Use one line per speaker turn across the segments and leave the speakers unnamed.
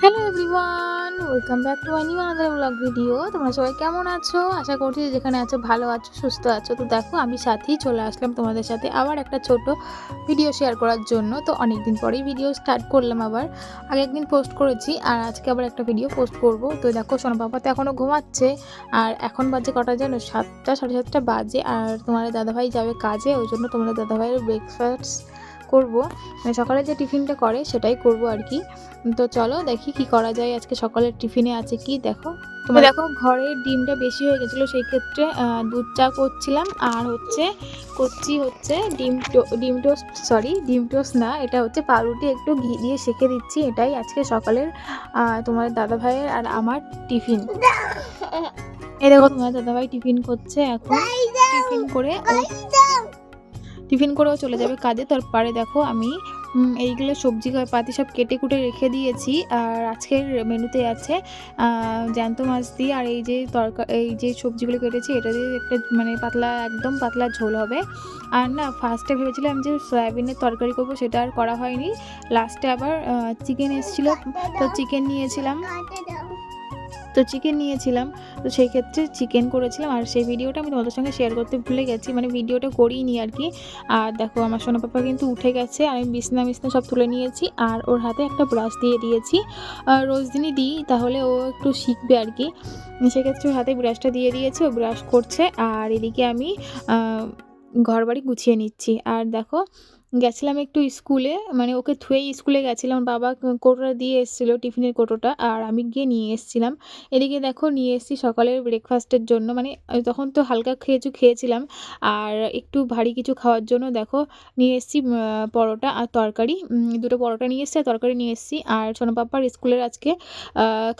Hello everyone, welcome back to my new another blog video. তোমরা সবাই কেমন আছো? আশা করছি যেখানে আছো ভালো আছো, সুস্থ আছো। তো দেখো আমি সাথেই চলে আসলাম তোমাদের সাথে আবার একটা ছোট ভিডিও শেয়ার করার জন্য। তো অনেক দিন পরেই ভিডিও স্টার্ট করলাম আবার। আগে একদিন পোস্ট করেছি আর আজকে আবার একটা ভিডিও পোস্ট করব। তো দেখো সোনা পাপা তো এখনও ঘুমাচ্ছে আর এখন বাজে কটা জানো, 7টা 7:30 বাজে। আর তোমার দাদাভাই যাবে কাজে, ওই জন্য তোমাদের দাদাভাইয়ের ব্রেকফাস্ট করব, মানে সকালে যে টিফিনটা করে সেটাই করব আর কি। তো চলো দেখি কি করা যায়। আজকে সকালের টিফিনে আছে কি দেখো। তোমরা দেখো ঘরের ডিমটা বেশি হয়ে গেছিলো, সেই ক্ষেত্রে দুধ চা করছিলাম আর করছি হচ্ছে ডিম টোস্ট, সরি ডিম টোস্ট না, এটা হচ্ছে পাউরুটি একটু ঘি দিয়ে সেঁকে দিচ্ছি। এটাই আজকে সকালের তোমার দাদা ভাইয়ের আর আমার টিফিন। এই দেখো তোমার দাদাভাই টিফিন করছে এখন। টিফিন করেও চলে যাবে কাজে। তারপরে দেখো আমি এইগুলো সবজি পাতি সব কেটে কুটে রেখে দিয়েছি। আর আজকের মেনুতে আছে জ্যান্ত মাছ দিয়ে আর এই যে সবজিগুলো কেটেছি এটা দিয়ে একটা মানে পাতলা, একদম পাতলা ঝোল হবে। আর না, ফার্স্টে ভেবেছিলাম যে সয়াবিনের তরকারি করবো, সেটা আর করা হয়নি। লাস্টে আবার চিকেন এসেছিলো, তো চিকেন নিয়েছিলাম। তো সেই ক্ষেত্রে চিকেন করেছিলাম আর সেই ভিডিওটা আমি তোমাদের সঙ্গে শেয়ার করতে ভুলে গেছি, মানে ভিডিওটা করিনি আর কি। আর দেখো আমার সোনা পাপা কিন্তু উঠে গেছে, আমি বিছনা সব তুলে নিয়েছি আর ওর হাতে একটা ব্রাশ দিয়ে দিয়েছি। রোজ দিনই দিই, তাহলে ও একটু শিখবে আর কি। সেক্ষেত্রে ওর হাতে ব্রাশটা দিয়ে দিয়েছি, ও ব্রাশ করছে আর এদিকে আমি ঘর বাড়ি গুছিয়ে নিচ্ছি। আর দেখো গেছিলাম একটু স্কুলে, মানে ওকে থুয়েই স্কুলে গেছিলাম। বাবা কোটোটা দিয়ে এসেছিলো, টিফিনের কোটোটা, আর আমি গিয়ে নিয়ে এসেছিলাম। এদিকে দেখো নিয়ে এসেছি সকালের ব্রেকফাস্টের জন্য, মানে তখন তো হালকা খেয়েছিলাম আর একটু ভারী কিছু খাওয়ার জন্য দেখো নিয়ে এসেছি পরোটা আর তরকারি। দুটো পরোটা নিয়ে এসেছি আর তরকারি নিয়ে এসেছি। আর সোনা পাপার স্কুলের আজকে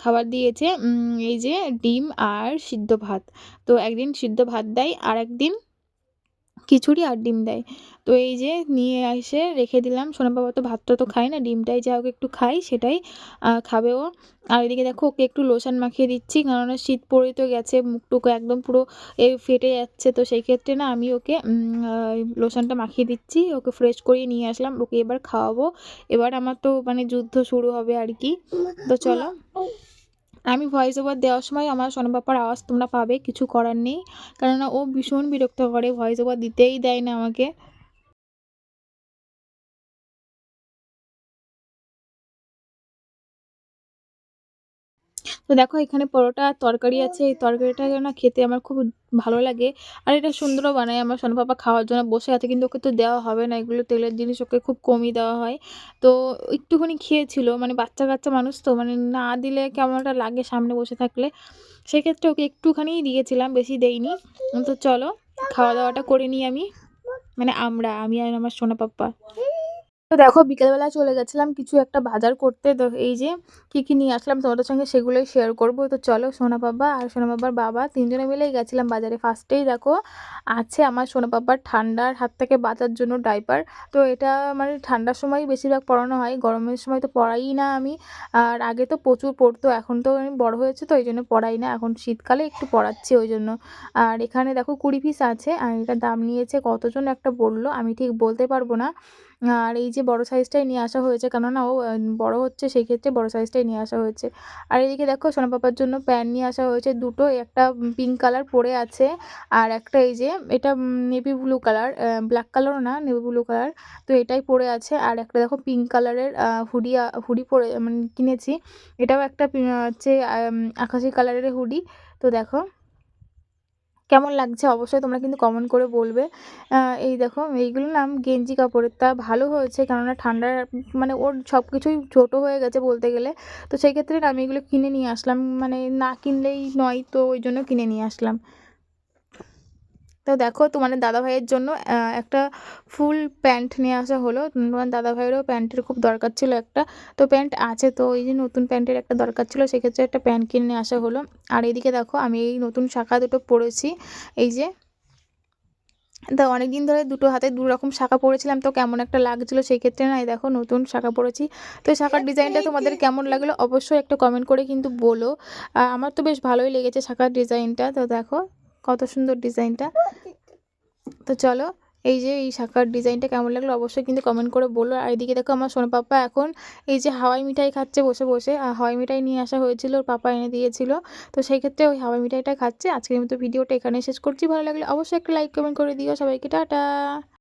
খাবার দিয়েছে এই যে ডিম আর সিদ্ধ ভাত। তো একদিন সিদ্ধ ভাত দেয় আর একদিন খিচুড়ি আর ডিম দেয়। তো এই যে নিয়ে এসে রেখে দিলাম। সোনা বাবা তো ভাতটা তো খায় না, ডিমটাই যা হোক একটু খাই, সেটাই খাবে ও। আর এদিকে দেখো ওকে একটু লোশন মাখিয়ে দিচ্ছি, কারণ শীত পড়ে তো গেছে, মুখটুকু একদম পুরো ফেটে যাচ্ছে। তো সেই ক্ষেত্রে না আমি ওকে লোশনটা মাখিয়ে দিচ্ছি, ওকে ফ্রেশ করিয়ে নিয়ে আসলাম। ওকে এবার খাওয়াবো, এবার আমার তো মানে যুদ্ধ শুরু হবে আর কি। তো চলো, আমি ভয়েস ওভার দেওয়ার সময় আমার সোনা পাপার আওয়াজ তোমরা পাবে, কিছু করার নেই, কেননা ও ভীষণ বিরক্ত করে, ভয়েস ওভার দিতেই দেয় না আমাকে। তো দেখো এখানে পরোটা আর তরকারি আছে, এই তরকারিটা না খেতে আমার খুব ভালো লাগে আর এটা সুন্দরও বানায়। আমার সোনা পাপা খাওয়ার জন্য বসে আছে, কিন্তু ওকে তো দেওয়া হবে না, এগুলো তেলের জিনিস ওকে খুব কমই দেওয়া হয়। তো একটুখানি খেয়েছিল, মানে বাচ্চা কাচ্চা মানুষ তো, মানে না দিলে কেমন একটা লাগে সামনে বসে থাকলে। সেক্ষেত্রে ওকে একটুখানিই দিয়েছিলাম, বেশি দেইনি। তো চলো খাওয়া দাওয়াটা করে নিই আমি, মানে আমি আর আমার সোনা পাপ্পা। তো দেখো বিকেলবেলা চলে গেছিলাম কিছু একটা বাজার করতে। তো এই যে কি নিয়ে আসলাম তোমাদের সঙ্গে সেগুলোই শেয়ার করব। তো চলো, সোনা পাপা আর সোনা বাবার বাবা তিনজনে মিলেই গেছিলাম বাজারে। ফার্স্টেই দেখো আছে আমার সোনা পাপার ঠান্ডার হাত থেকে বাঁচার জন্য ডাইপার। তো এটা মানে ঠান্ডার সময় বেশিরভাগ পরানো হয়, গরমের সময় তো পরাই না আমি। আর আগে তো প্রচুর পরতো, এখন তো আমি বড় হয়েছে তো এই জন্য পরাই না, এখন শীতকালে একটু পরাচ্ছি ওই জন্য। আর এখানে দেখো 20 পিস আছে আর এটা দাম নিয়েছে কতজন একটা বললো, আমি ঠিক বলতে পারবো না। আর এই যে বড় সাইজটাই নিয়ে আসা হয়েছে, কেননা ও বড় হচ্ছে, সেই ক্ষেত্রে বড় সাইজটাই নিয়ে আসা হয়েছে। আর এদিকে দেখো সোনা পাপার জন্য প্যান্ট নিয়ে আসা হয়েছে দুটো, একটা পিঙ্ক কালার পরে আছে আর একটা এই যে এটা নেভি ব্লু কালার, ব্ল্যাক কালারও না, নেভি ব্লু কালার। তো এটাই পরে আছে। আর একটা দেখো পিঙ্ক কালারের হুডি পরে মানে কিনেছি, এটাও একটা হচ্ছে আকাশি কালারের হুডি। তো দেখো কেমন লাগছে অবশ্যই তোমরা কিন্তু কমেন্ট করে বলবে। এই দেখো এইগুলো না গেঞ্জি কাপড়ের, তা ভালো হয়েছে, কেননা ঠান্ডার মানে ওর সব কিছুই ছোটো হয়ে গেছে বলতে গেলে। তো সেই ক্ষেত্রে না আমি এগুলো কিনে নিয়ে আসলাম, মানে না কিনলেই নয়, তো ওই জন্য কিনে নিয়ে আসলাম। তো দেখো তোমাদের দাদাভাইয়ের জন্য একটা ফুল প্যান্ট নিয়ে আসা হলো, তোমার দাদাভাইয়েরও প্যান্টের খুব দরকার ছিল একটা। তো প্যান্ট আছে, তো এই যে নতুন প্যান্টের একটা দরকার ছিল, সেক্ষেত্রে একটা প্যান্ট কিনে নিয়ে আসা হলো। আর এদিকে দেখো আমি এই নতুন শাখা দুটো পরেছি, এই যে। তা অনেকদিন ধরে দুটো হাতে দু রকম শাখা পরেছিলাম, তো কেমন একটা লাগছিলো, সেই ক্ষেত্রে না এই দেখো নতুন শাখা পরেছি। তো এই শাখার ডিজাইনটা তোমাদের কেমন লাগলো অবশ্যই একটা কমেন্ট করে কিন্তু বলো। আমার তো বেশ ভালোই লেগেছে শাখার ডিজাইনটা। তো দেখো কত সুন্দর ডিজাইনটা। তো চলো এই যে এই শাখার ডিজাইনটা কেমন লাগলো অবশ্যই কিন্তু কমেন্ট করে বলো। আর এদিকে দেখো আমার সোনা পাপা এখন এই যে হাওয়াই মিঠাই খাচ্ছে বসে, বসে। হাওয়াই মিঠাই নিয়ে আসা হয়েছিল, ওর পাপা এনে দিয়েছিল। তো সেই ক্ষেত্রে ওই হাওয়াই মিঠাইটা খাচ্ছে। আজকের মতো ভিডিওটা এখানেই শেষ করছি। ভালো লাগলে অবশ্যই একটা লাইক কমেন্ট করে দিও। সবাইকে টাটা।